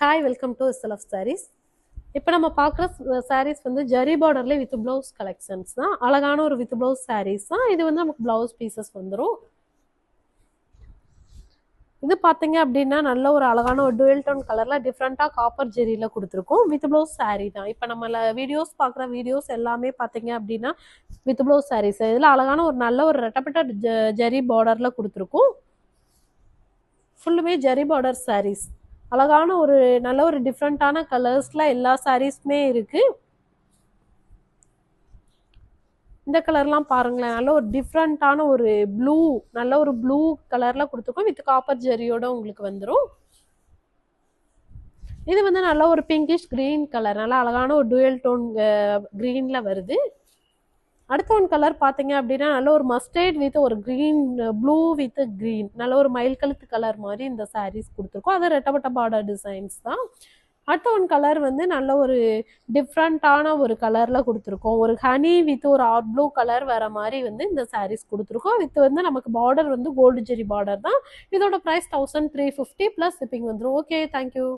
Hi welcome to SLF sarees. இப்போ நம்ம பார்க்குற sarees வந்து ஜரி பார்டர்ல வித் ப்ளவுஸ் கலெக்ஷன்ஸ் தான். அழகான ஒரு வித் ப்ளவுஸ் sarees தான். இது வந்து நமக்கு ப்ளவுஸ் பீசஸ் வந்துடும். இது பார்த்தீங்க அப்படின்னா நல்ல ஒரு அழகான ஒரு டுவெல் டோன் கலர்ல டிஃப்ரெண்ட்டாக காப்பர் ஜெரியில் கொடுத்துருக்கோம். வித் ப்ளவுஸ் saree தான். இப்போ நம்ம வீடியோஸ் பார்க்குற வீடியோஸ் எல்லாமே பார்த்தீங்க அப்படின்னா வித் ப்ளவுஸ் sarees. இதில் அழகான ஒரு நல்ல ஒரு ரெட்டப்பட்ட ஜரி பார்டரில் கொடுத்துருக்கோம். ஃபுல்லுமே ஜரி பார்டர் sarees. அழகான ஒரு நல்ல ஒரு டிஃப்ரெண்டான கலர்ஸ்ல எல்லா சாரீஸ்மே இருக்கு. இந்த கலர்லாம் பாருங்களேன், நல்ல ஒரு டிஃப்ரெண்டான ஒரு ப்ளூ, நல்ல ஒரு ப்ளூ கலர்ல கொடுத்துருக்கோம். வித் காப்பர் ஜெரியோட உங்களுக்கு வந்துடும். இது வந்து நல்ல ஒரு பிங்கிஷ் கிரீன் கலர், நல்ல அழகான ஒரு டுவெல் டோன் கிரீன்ல வருது. அடுத்த ஒன் கலர் பார்த்தீங்க அப்படின்னா நல்ல ஒரு மஸ்டர்ட் வித் ஒரு கிரீன், ப்ளூ வித் கிரீன், நல்ல ஒரு மயில் கழுத்து கலர் மாதிரி இந்த சாரீஸ் கொடுத்துருக்கோம். அது ரெட்டப்பட்ட பார்டர் டிசைன்ஸ் தான். அடுத்த ஒன் கலர் வந்து நல்ல ஒரு டிஃப்ரெண்ட்டான ஒரு கலரில் கொடுத்துருக்கோம். ஒரு ஹனி வித் ஒரு ஆட் ப்ளூ கலர் வர மாதிரி வந்து இந்த சாரீஸ் கொடுத்துருக்கோம். வித் வந்து நமக்கு பார்டர் வந்து கோல்டு ஜெரி பார்டர் தான். இதோட ப்ரைஸ் 1350 ப்ளஸ் ஷிப்பிங் வந்துடும். Okay, thank you.